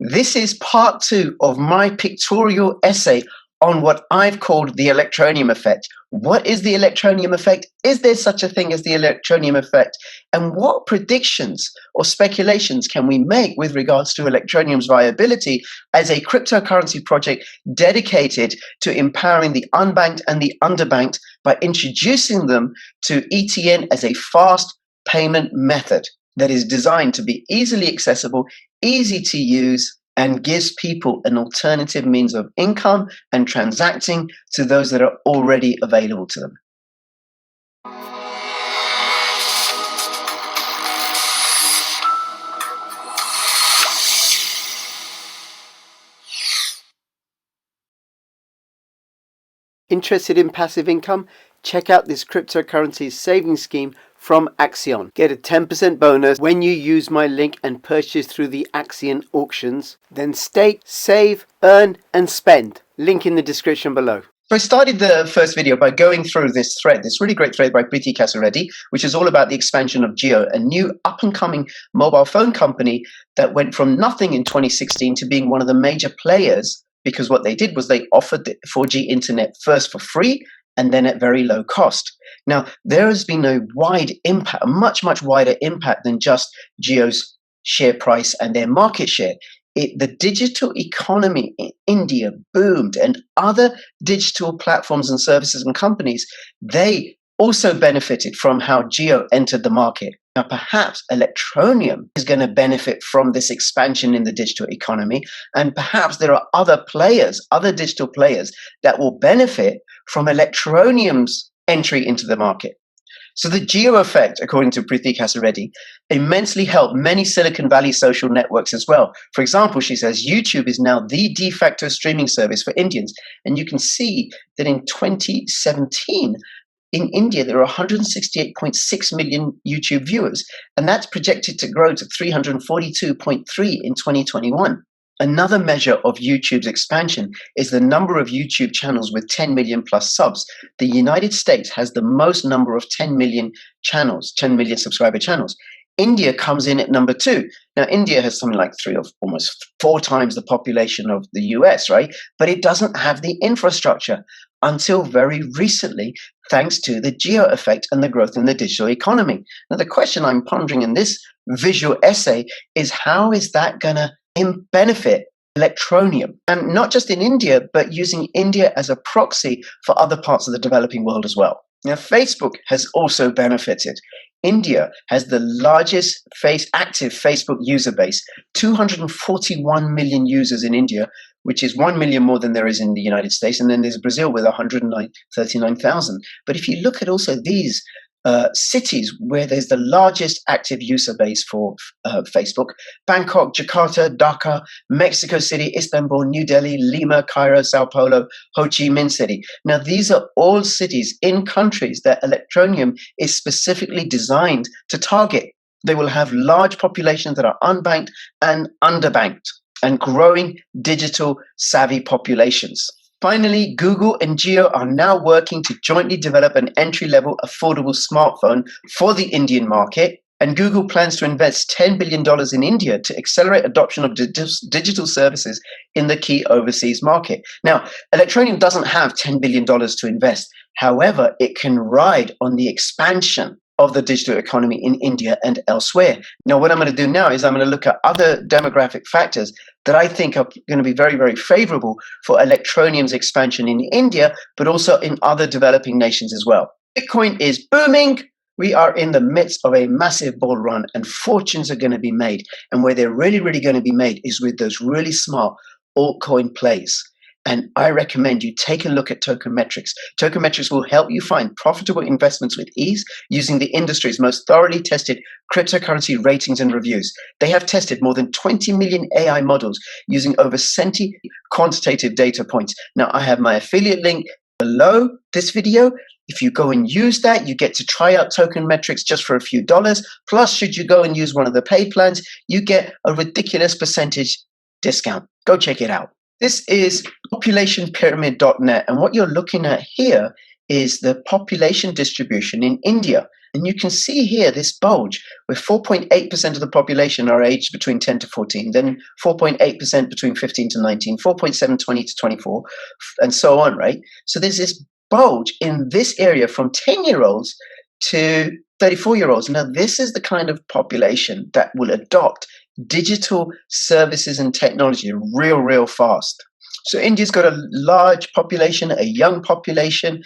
This is part 2 of my pictorial essay on what I've called the Electroneum effect. What is the Electroneum effect? Is there such a thing as the Electroneum effect? And what predictions or speculations can we make with regards to Electroneum's viability as a cryptocurrency project dedicated to empowering the unbanked and the underbanked by introducing them to ETN as a fast payment method that is designed to be easily accessible, easy to use, and gives people an alternative means of income and transacting to those that are already available to them. Interested in passive income? Check out this cryptocurrency savings scheme from Axion. Get a 10% bonus when you use my link and purchase through the Axion auctions. Then stake, save, earn, and spend. Link in the description below. So I started the first video by going through this thread, this really great thread by Preethi Kasireddy, which is all about the expansion of Jio, a new up-and-coming mobile phone company that went from nothing in 2016 to being one of the major players, because what they did was they offered the 4G internet first for free and then at very low cost. Now, there has been a wide impact, a much, much wider impact than just Jio's share price and their market share. The digital economy in India boomed, and other digital platforms and services and companies, they also benefited from how Jio entered the market. Now, perhaps Electroneum is going to benefit from this expansion in the digital economy, and perhaps there are other players, other digital players, that will benefit from Electroneum's entry into the market. So the Jio effect, according to Preethi Kasireddy, immensely helped many Silicon Valley social networks as well. For example, she says YouTube is now the de facto streaming service for Indians. And you can see that in 2017, in India, there are 168.6 million YouTube viewers, and that's projected to grow to 342.3 in 2021. Another measure of YouTube's expansion is the number of YouTube channels with 10 million plus subs. The United States has the most number of 10 million channels, 10 million subscriber channels. India comes in at number 2. Now, India has something like 3 or almost 4 times the population of the US, right? But it doesn't have the infrastructure until very recently, thanks to the Jio effect and the growth in the digital economy. Now, the question I'm pondering in this visual essay is, how is that going to benefit Electroneum? And not just in India, but using India as a proxy for other parts of the developing world as well. Now, Facebook has also benefited. India has the largest active Facebook user base, 241 million users in India, which is 1 million more than there is in the United States. And then there's Brazil with 139,000. But if you look at also these cities where there's the largest active user base for Facebook: Bangkok, Jakarta, Dhaka, Mexico City, Istanbul, New Delhi, Lima, Cairo, Sao Paulo, Ho Chi Minh City. Now, these are all cities in countries that Electroneum is specifically designed to target. They will have large populations that are unbanked and underbanked, and growing digital savvy populations. Finally, Google and Jio are now working to jointly develop an entry-level affordable smartphone for the Indian market, and Google plans to invest $10 billion in India to accelerate adoption of digital services in the key overseas market. Now, Electroneum doesn't have $10 billion to invest. However, it can ride on the expansion of the digital economy in India and elsewhere. Now, what I'm going to do now is I'm going to look at other demographic factors that I think are going to be very, very favorable for Electroneum's expansion in India, but also in other developing nations as well. Bitcoin is booming. We are in the midst of a massive bull run, and fortunes are going to be made. And where they're really, really going to be made is with those really smart altcoin plays. And I recommend you take a look at Tokenmetrics. Tokenmetrics will help you find profitable investments with ease using the industry's most thoroughly tested cryptocurrency ratings and reviews. They have tested more than 20 million AI models using over 70 quantitative data points. Now, I have my affiliate link below this video. If you go and use that, you get to try out Tokenmetrics just for a few dollars. Plus, should you go and use one of the paid plans, you get a ridiculous percentage discount. Go check it out. This is populationpyramid.net, and what you're looking at here is the population distribution in India. And you can see here this bulge where 4.8% of the population are aged between 10 to 14, then 4.8% between 15 to 19, 4.7, 20 to 24, and so on, right? So there's this bulge in this area from 10-year-olds to 34-year-olds. Now, this is the kind of population that will adopt digital services and technology real fast. So India's got a large population, a young population,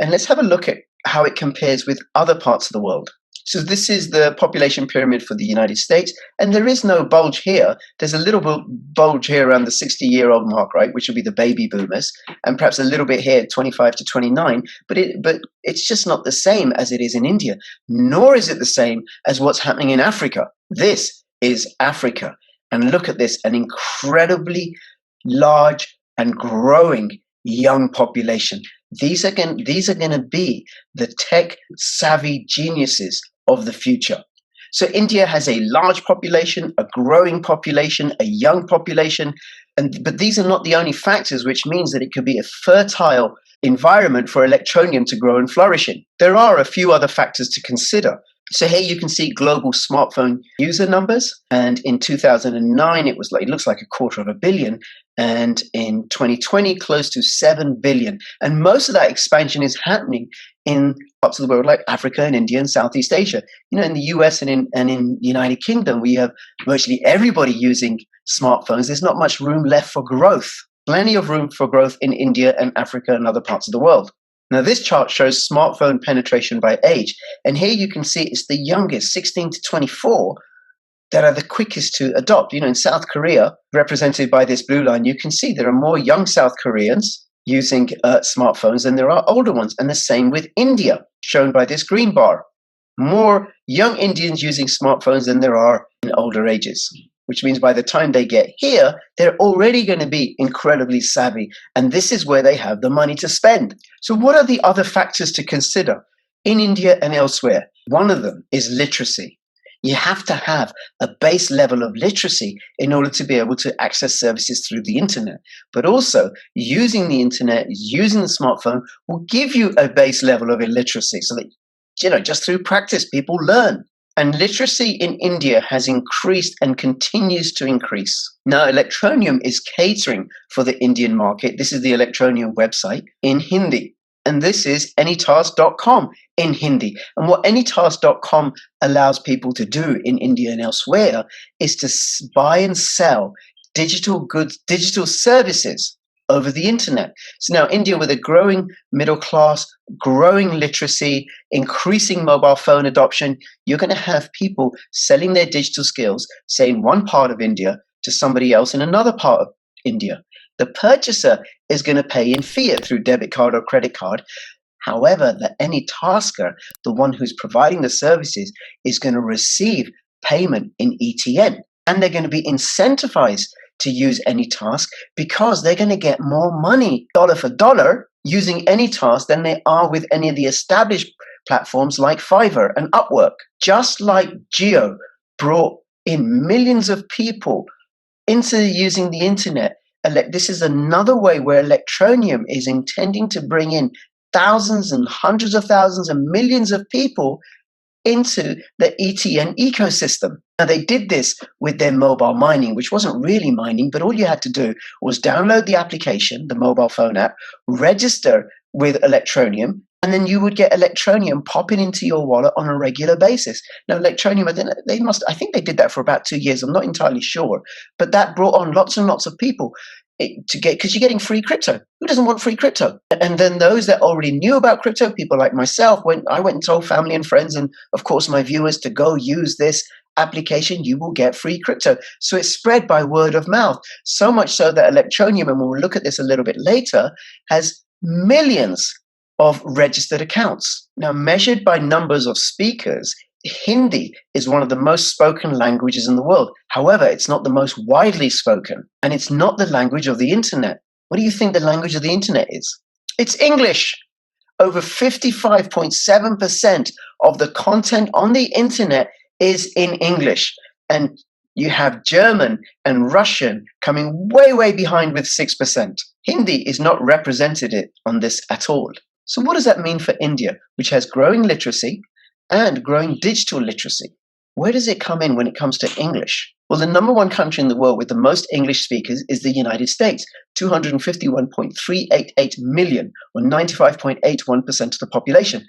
and let's have a look at how it compares with other parts of the world. So this is the population pyramid for the United States, and there is no bulge here. There's a little bulge here around the 60-year-old mark, right, which will be the baby boomers, and perhaps a little bit here, 25 to 29, but it's just not the same as it is in India, nor is it the same as what's happening in Africa. This is Africa, and look at this, an incredibly large and growing young population. These are going to be the tech-savvy geniuses of the future. So India has a large population, a growing population, a young population, but these are not the only factors, which means that it could be a fertile environment for Electroneum to grow and flourish in. There are a few other factors to consider. So here you can see global smartphone user numbers, and in 2009 it looks like 250 million, and in 2020 close to 7 billion. And most of that expansion is happening in parts of the world like Africa and India and Southeast Asia. You know, in the US and in the United Kingdom, we have virtually everybody using smartphones. There's not much room left for growth. Plenty of room for growth in India and Africa and other parts of the world. Now, this chart shows smartphone penetration by age. And here you can see it's the youngest, 16 to 24, that are the quickest to adopt. You know, in South Korea, represented by this blue line, you can see there are more young South Koreans using smartphones than there are older ones. And the same with India, shown by this green bar. More young Indians using smartphones than there are in older ages, which means by the time they get here, they're already going to be incredibly savvy. And this is where they have the money to spend. So what are the other factors to consider in India and elsewhere? One of them is literacy. You have to have a base level of literacy in order to be able to access services through the internet. But also, using the internet, using the smartphone will give you a base level of illiteracy so that, you know, just through practice, people learn. And literacy in India has increased and continues to increase. Now, Electroneum is catering for the Indian market. This is the Electroneum website in Hindi. And this is AnyTask.com in Hindi. And what AnyTask.com allows people to do in India and elsewhere is to buy and sell digital goods, digital services over the internet. So now India, with a growing middle class, growing literacy, increasing mobile phone adoption, you're going to have people selling their digital skills, say in one part of India to somebody else in another part of India. The purchaser is going to pay in fiat through debit card or credit card. However, the any tasker, the one who's providing the services, is going to receive payment in ETN. And they're going to be incentivized to use AnyTask because they're going to get more money dollar for dollar using AnyTask than they are with any of the established platforms like Fiverr and Upwork. Just like Jio brought in millions of people into using the internet, this is another way where Electroneum is intending to bring in thousands and hundreds of thousands and millions of people into the ETN ecosystem. Now, they did this with their mobile mining, which wasn't really mining, but all you had to do was download the application, the mobile phone app, register with Electroneum, and then you would get Electroneum popping into your wallet on a regular basis. Now, Electroneum, I think they did that for about 2 years. I'm not entirely sure, but that brought on lots and lots of people because you're getting free crypto. Who doesn't want free crypto? And then those that already knew about crypto, people like myself, I went and told family and friends, and of course my viewers, to go use this application, you will get free crypto. So it's spread by word of mouth, so much so that Electroneum, and we'll look at this a little bit later, has millions of registered accounts. Now, measured by numbers of speakers, Hindi is one of the most spoken languages in the world. However, it's not the most widely spoken, and it's not the language of the internet. What do you think the language of the internet is? It's English. Over 55.7% of the content on the internet is in English. And you have German and Russian coming way, way behind with 6%. Hindi is not represented on this at all. So what does that mean for India, which has growing literacy, and growing digital literacy. Where does it come in when it comes to English? Well, the number one country in the world with the most English speakers is the United States, 251.388 million, or 95.81% of the population.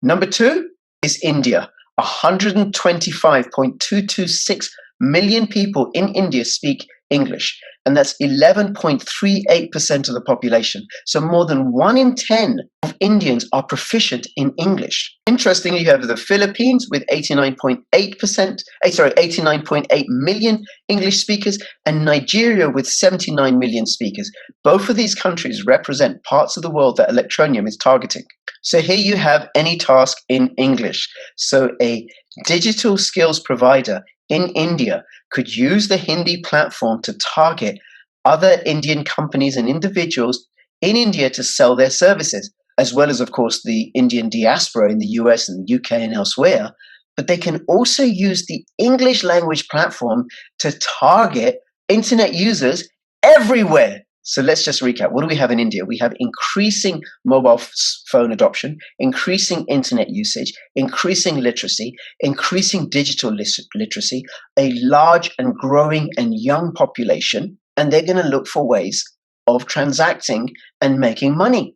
Number two is India. 125.226 million people in India speak English, and that's 11.38% of the population. So more than 1 in 10 of Indians are proficient in English. Interestingly, you have the Philippines with 89.8 million English speakers, and Nigeria with 79 million speakers. Both of these countries represent parts of the world that Electroneum is targeting. So here you have AnyTask in English. So a digital skills provider in India could use the Hindi platform to target other Indian companies and individuals in India to sell their services, as well as, of course, the Indian diaspora in the US and the UK and elsewhere. But they can also use the English language platform to target internet users everywhere. So let's just recap. What do we have in India? We have increasing mobile phone adoption, increasing internet usage, increasing literacy, increasing digital literacy, a large and growing and young population, and they're going to look for ways of transacting and making money,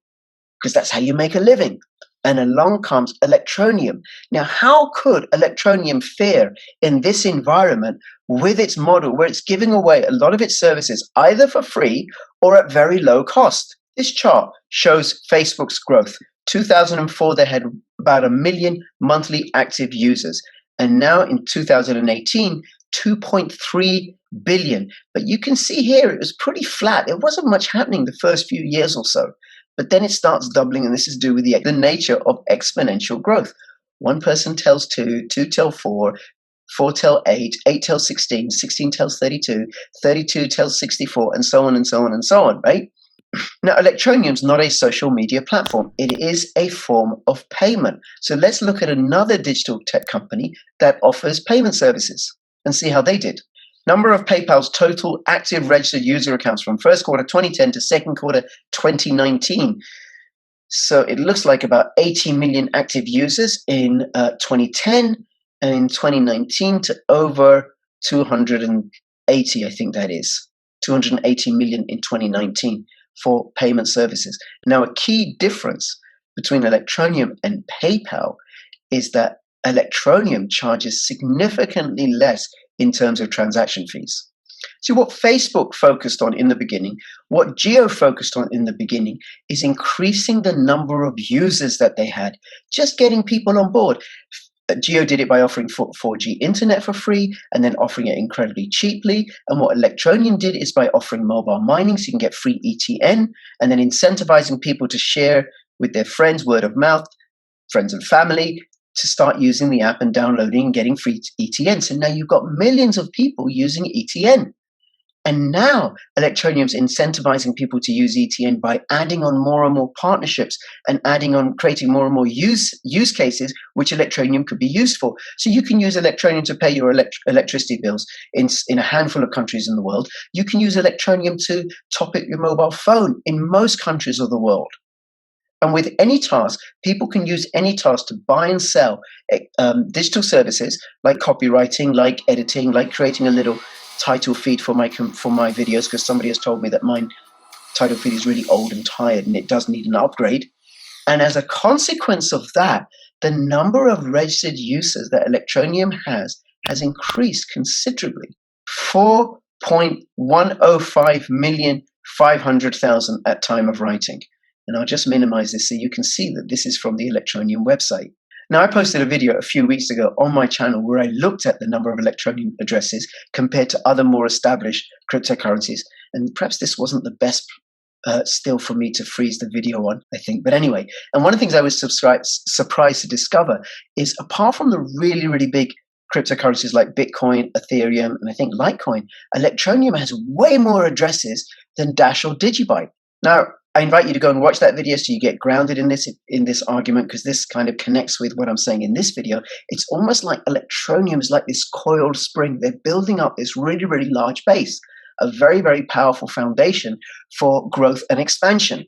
because that's how you make a living. And along comes Electroneum. Now, how could Electroneum fare in this environment with its model where it's giving away a lot of its services either for free or at very low cost? This chart shows Facebook's growth. 2004, they had about 1 million monthly active users. And now in 2018, 2.3 billion. But you can see here it was pretty flat. There wasn't much happening the first few years or so. But then it starts doubling, and this is due with the nature of exponential growth. One person tells two, two tell four, four tell eight, eight tells 16, 16 tells 32, 32 tells 64, and so on and so on and so on, right? Now, Electroneum is not a social media platform. It is a form of payment. So let's look at another digital tech company that offers payment services and see how they did. Number of PayPal's total active registered user accounts from first quarter 2010 to second quarter 2019. So it looks like about 80 million active users in 2010, and in 2019 to over 280, I think that is, 280 million in 2019 for payment services. Now, a key difference between Electroneum and PayPal is that Electroneum charges significantly less in terms of transaction fees. So what Facebook focused on in the beginning, what Jio focused on in the beginning, is increasing the number of users that they had, just getting people on board. Jio did it by offering 4G internet for free and then offering it incredibly cheaply. And what Electroneum did is by offering mobile mining, so you can get free ETN, and then incentivizing people to share with their friends, word of mouth, friends and family, to start using the app and downloading and getting free ETN. So now you've got millions of people using ETN. And now Electroneum's incentivizing people to use ETN by adding on more and more partnerships and creating more and more use cases which Electroneum could be used for. So you can use Electroneum to pay your electricity bills in a handful of countries in the world. You can use Electroneum to top up your mobile phone in most countries of the world. And with AnyTask, people can use AnyTask to buy and sell digital services like copywriting, like editing, like creating a little title feed for my videos, because somebody has told me that my title feed is really old and tired and it does need an upgrade. And as a consequence of that, the number of registered users that Electroneum has increased considerably. 4.105 million 500,000 at time of writing. And I'll just minimize this so you can see that this is from the Electroneum website. Now, I posted a video a few weeks ago on my channel where I looked at the number of Electroneum addresses compared to other more established cryptocurrencies. And perhaps this wasn't the best still for me to freeze the video on, I think. But anyway, and one of the things I was surprised to discover is, apart from the really, really big cryptocurrencies like Bitcoin, Ethereum, and I think Litecoin, Electroneum has way more addresses than Dash or Digibyte. Now, I invite you to go and watch that video so you get grounded in this argument, because this kind of connects with what I'm saying in this video. It's almost like Electroneum is like this coiled spring. They're building up this really, really large base, a very, very powerful foundation for growth and expansion.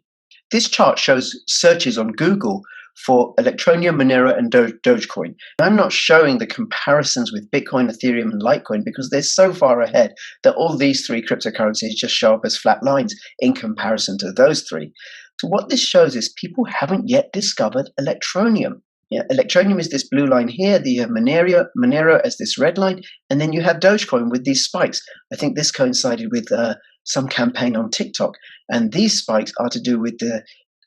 This chart shows searches on Google for Electroneum, Monero, and Dogecoin. I'm not showing the comparisons with Bitcoin, Ethereum, and Litecoin because they're so far ahead that all these three cryptocurrencies just show up as flat lines in comparison to those three. So what this shows is people haven't yet discovered Electroneum. Yeah, Electroneum is this blue line here. You have Monero as this red line, and then you have Dogecoin with these spikes. I think this coincided with some campaign on TikTok, and these spikes are to do with the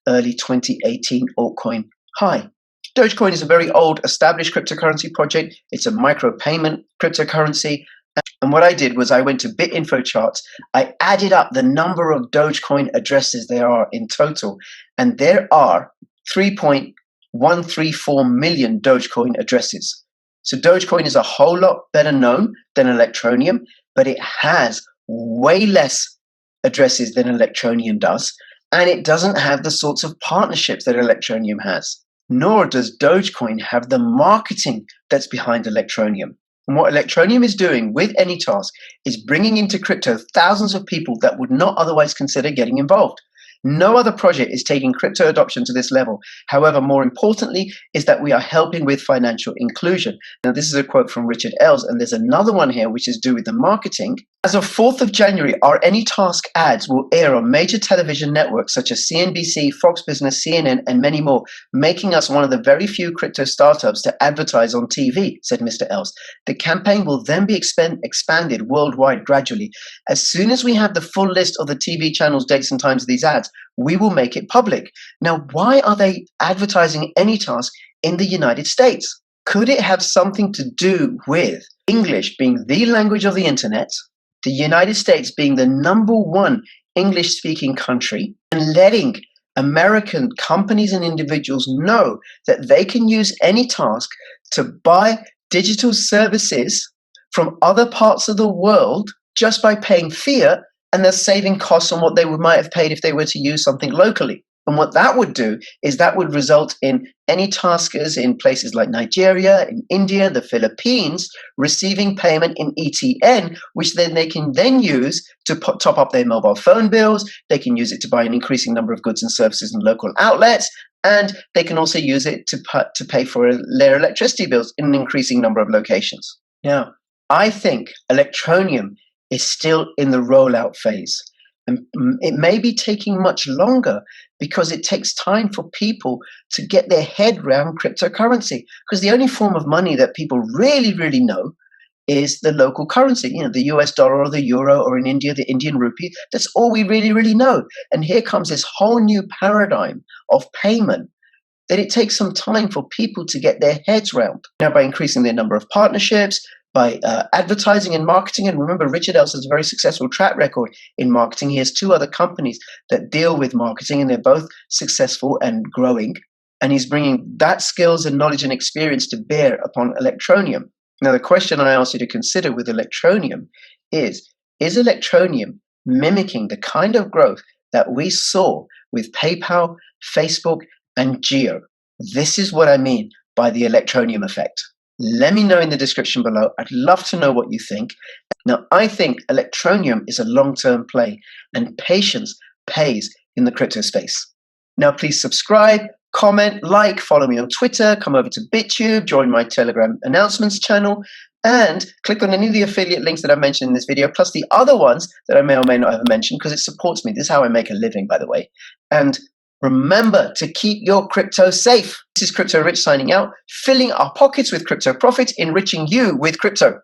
early 2018 altcoin high. Dogecoin is a very old, established cryptocurrency project. It's a micropayment cryptocurrency. And what I did was I went to BitInfo charts. I added up the number of Dogecoin addresses there are in total, and there are 3.134 million Dogecoin addresses. So Dogecoin is a whole lot better known than Electroneum, but it has way less addresses than Electroneum does, and it doesn't have the sorts of partnerships that Electroneum has. Nor does Dogecoin have the marketing that's behind Electroneum. And what Electroneum is doing with AnyTask is bringing into crypto thousands of people that would not otherwise consider getting involved. No other project is taking crypto adoption to this level. However, more importantly, is that we are helping with financial inclusion. Now, this is a quote from Richard Ells, and there's another one here which is to do with the marketing. As of 4th of January, our AnyTask ads will air on major television networks such as CNBC, Fox Business, CNN, and many more, making us one of the very few crypto startups to advertise on TV, said Mr. Ells. The campaign will then be expanded worldwide gradually. As soon as we have the full list of the TV channels, dates, and times of these ads, we will make it public. Now, why are they advertising AnyTask in the United States? Could it have something to do with English being the language of the internet, the United States being the #1 English-speaking country, and letting American companies and individuals know that they can use AnyTask to buy digital services from other parts of the world just by paying fiat, and they're saving costs on what they might have paid if they were to use something locally. And what that would do is that would result in AnyTaskers in places like Nigeria, in India, the Philippines, receiving payment in ETN, which then they can then use to top up their mobile phone bills. They can use it to buy an increasing number of goods and services in local outlets, and they can also use it to pay for their electricity bills in an increasing number of locations. Now, I think Electroneum is still in the rollout phase. And it may be taking much longer because it takes time for people to get their head around cryptocurrency. Because the only form of money that people really, really know is the local currency, the US dollar or the euro, or in India, the Indian rupee. That's all we really, really know. And here comes this whole new paradigm of payment that it takes some time for people to get their heads around. Now, by increasing their number of partnerships, by advertising and marketing. And remember, Richard Ells has a very successful track record in marketing. He has 2 other companies that deal with marketing, and they're both successful and growing. And he's bringing that skills and knowledge and experience to bear upon Electroneum. Now, the question I ask you to consider with Electroneum is Electroneum mimicking the kind of growth that we saw with PayPal, Facebook, and Jio? This is what I mean by the Electroneum effect. Let me know in the description below. I'd love to know what you think. Now, I think Electroneum is a long-term play, and patience pays in the crypto space. Now, please subscribe, comment, like, follow me on Twitter, come over to BitTube, join my Telegram announcements channel, and click on any of the affiliate links that I mentioned in this video, plus the other ones that I may or may not have mentioned, because it supports me. This is how I make a living, by the way. And remember to keep your crypto safe. This is Crypto Rich signing out, filling our pockets with crypto profits, enriching you with crypto.